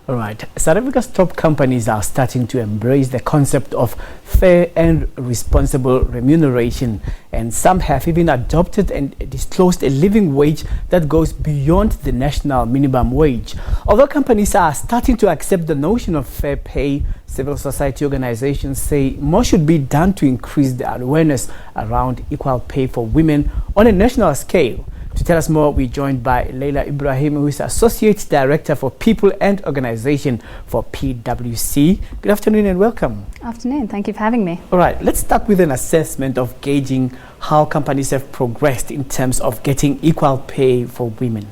All right. South Africa's top companies are starting to embrace the concept of fair and responsible remuneration, and some have even adopted and disclosed a living wage that goes beyond the national minimum wage. Although companies are starting to accept the notion of fair pay, civil society organizations say more should be done to increase the awareness around equal pay for women on a national scale. To tell us more, we're joined by Leila Ibrahim, who is Associate Director for People and Organization for PwC. Good afternoon and welcome. Afternoon. Thank you for having me. All right, let's start with an assessment of gauging how companies have progressed in terms of getting equal pay for women.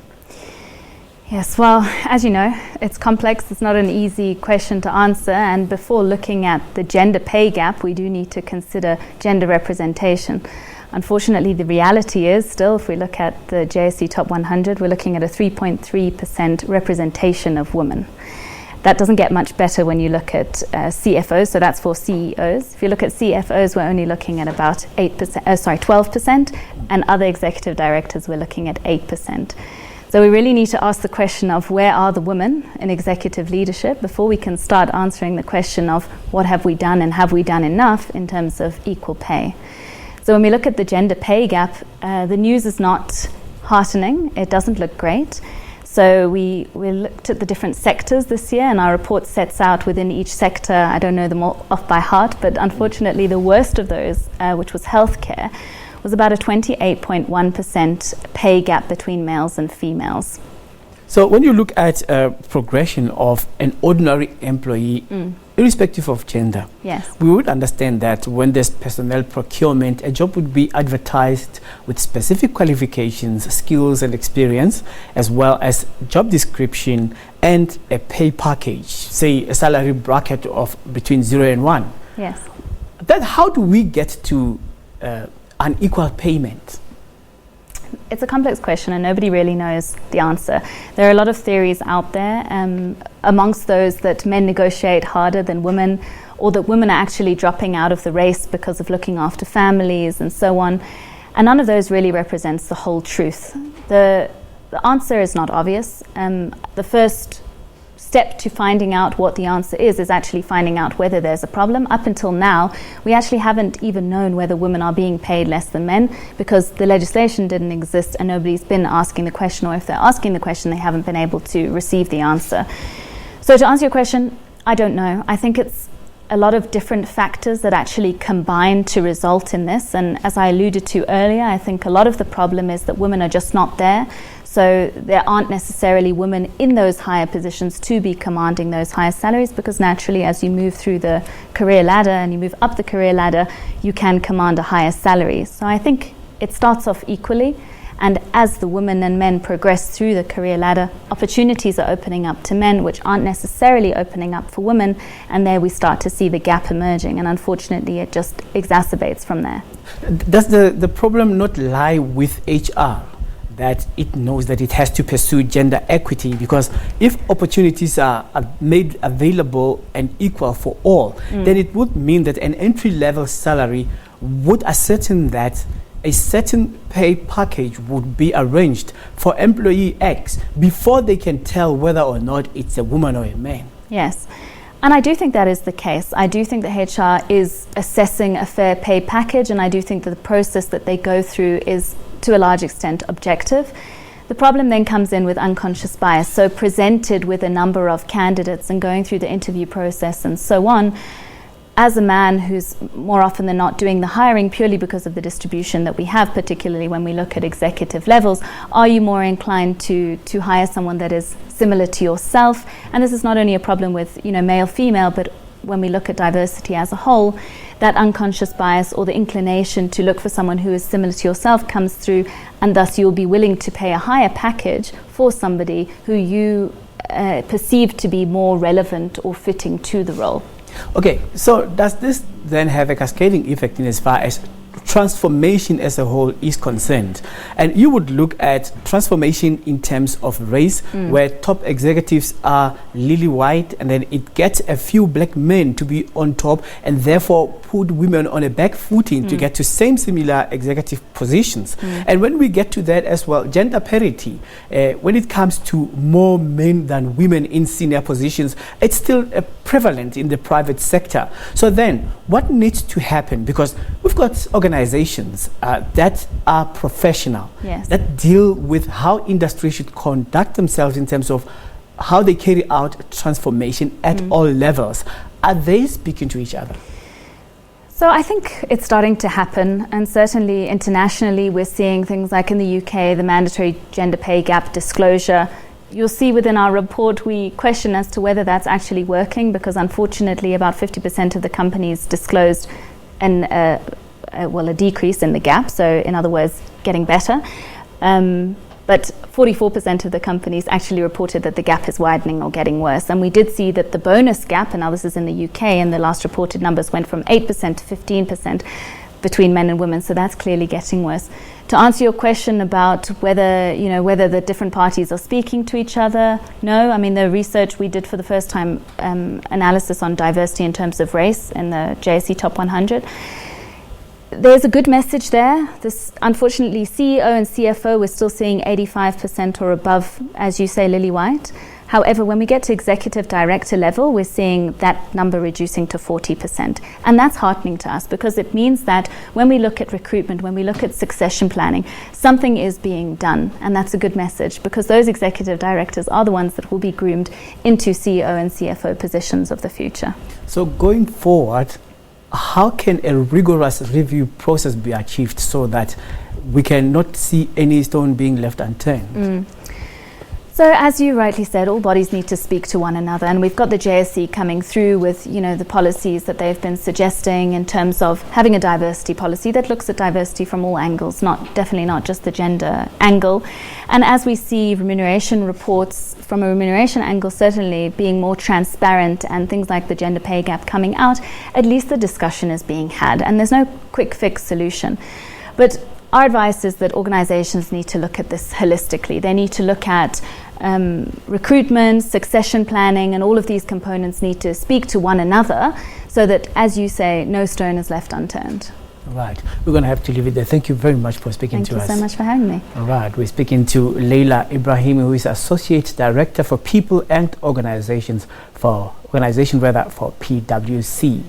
Yes, well, as you know, it's complex. It's not an easy question to answer. And before looking at the gender pay gap, we do need to consider gender representation. Unfortunately, the reality is still, if we look at the JSE Top 100, we're looking at a 3.3% representation of women. That doesn't get much better when you look at CFOs, so that's for CEOs. If you look at CFOs, we're only looking at about 12%, and other executive directors, we're looking at 8%. So we really need to ask the question of where are the women in executive leadership before we can start answering the question of what have we done and have we done enough in terms of equal pay. So when we look at the gender pay gap, the news is not heartening. It doesn't look great. So we looked at the different sectors this year, and our report sets out within each sector, I don't know them all off by heart, but unfortunately the worst of those, which was healthcare, was about a 28.1% pay gap between males and females. So when you look at progression of an ordinary employee, irrespective of gender, yes, we would understand that when there's personnel procurement, a job would be advertised with specific qualifications, skills and experience, as well as job description and a pay package, say a salary bracket of between 0 and 1. Yes. Then how do we get to unequal payment? It's a complex question and nobody really knows the answer. There are a lot of theories out there, amongst those that men negotiate harder than women, or that women are actually dropping out of the race because of looking after families and so on. And none of those really represents the whole truth. The answer is not obvious. The first step to finding out what the answer is actually finding out whether there's a problem. Up until now, we actually haven't even known whether women are being paid less than men because the legislation didn't exist and nobody's been asking the question, or if they're asking the question, they haven't been able to receive the answer. So to answer your question, I don't know. I think it's a lot of different factors that actually combine to result in this. And as I alluded to earlier, I think a lot of the problem is that women are just not there. So there aren't necessarily women in those higher positions to be commanding those higher salaries, because naturally as you move through the career ladder and you move up the career ladder, you can command a higher salary. So I think it starts off equally, and as the women and men progress through the career ladder, opportunities are opening up to men which aren't necessarily opening up for women, and there we start to see the gap emerging, and unfortunately it just exacerbates from there. Does the problem not lie with HR? That it knows that it has to pursue gender equity, because if opportunities are made available and equal for all, then it would mean that an entry-level salary would ascertain that a certain pay package would be arranged for employee X before they can tell whether or not it's a woman or a man. Yes. And I do think that is the case. I do think that HR is assessing a fair pay package, and I do think that the process that they go through is to a large extent objective. The problem then comes in with unconscious bias. So presented with a number of candidates and going through the interview process and so on, as a man who's more often than not doing the hiring purely because of the distribution that we have, particularly when we look at executive levels, are you more inclined to hire someone that is similar to yourself? And this is not only a problem with, male, female, but when we look at diversity as a whole, that unconscious bias or the inclination to look for someone who is similar to yourself comes through, and thus you'll be willing to pay a higher package for somebody who you perceive to be more relevant or fitting to the role. Okay, so does this then have a cascading effect in as far as transformation as a whole is concerned. And you would look at transformation in terms of race, where top executives are lily white, and then it gets a few black men to be on top, and therefore put women on a back footing to get to similar executive positions. And when we get to that as well, gender parity, when it comes to more men than women in senior positions, it's still prevalent in the private sector. So then what needs to happen? Because we've got organizations that are professional, that deal with how industry should conduct themselves in terms of how they carry out transformation at all levels. Are they speaking to each other? So I think it's starting to happen, and certainly internationally we're seeing things like in the UK, the mandatory gender pay gap disclosure. You'll see within our report we question as to whether that's actually working, because unfortunately about 50% of the companies disclosed a decrease in the gap, so in other words getting better. But 44% of the companies actually reported that the gap is widening or getting worse. And we did see that the bonus gap, and now this is in the UK, and the last reported numbers went from 8% to 15% between men and women. So that's clearly getting worse. To answer your question about whether the different parties are speaking to each other, no. I mean, the research we did for the first time, analysis on diversity in terms of race in the JSE Top 100. There's a good message there. This, unfortunately, CEO and CFO, we're still seeing 85% or above, as you say, lily white. However, when we get to executive director level, we're seeing that number reducing to 40%. And that's heartening to us, because it means that when we look at recruitment, when we look at succession planning, something is being done. And that's a good message, because those executive directors are the ones that will be groomed into CEO and CFO positions of the future. So going forward, how can a rigorous review process be achieved so that we cannot see any stone being left unturned? So as you rightly said, all bodies need to speak to one another, and we've got the JSE coming through with the policies that they've been suggesting in terms of having a diversity policy that looks at diversity from all angles, definitely not just the gender angle. And as we see remuneration reports from a remuneration angle certainly being more transparent and things like the gender pay gap coming out, at least the discussion is being had, and there's no quick fix solution. But our advice is that organizations need to look at this holistically. They need to look at recruitment, succession planning, and all of these components need to speak to one another so that, as you say, no stone is left unturned. Right. We're going to have to leave it there. Thank you very much for speaking to us. Thank you so much for having me. All right. We're speaking to Leila Ibrahim, who is Associate Director for People and Organization for PwC.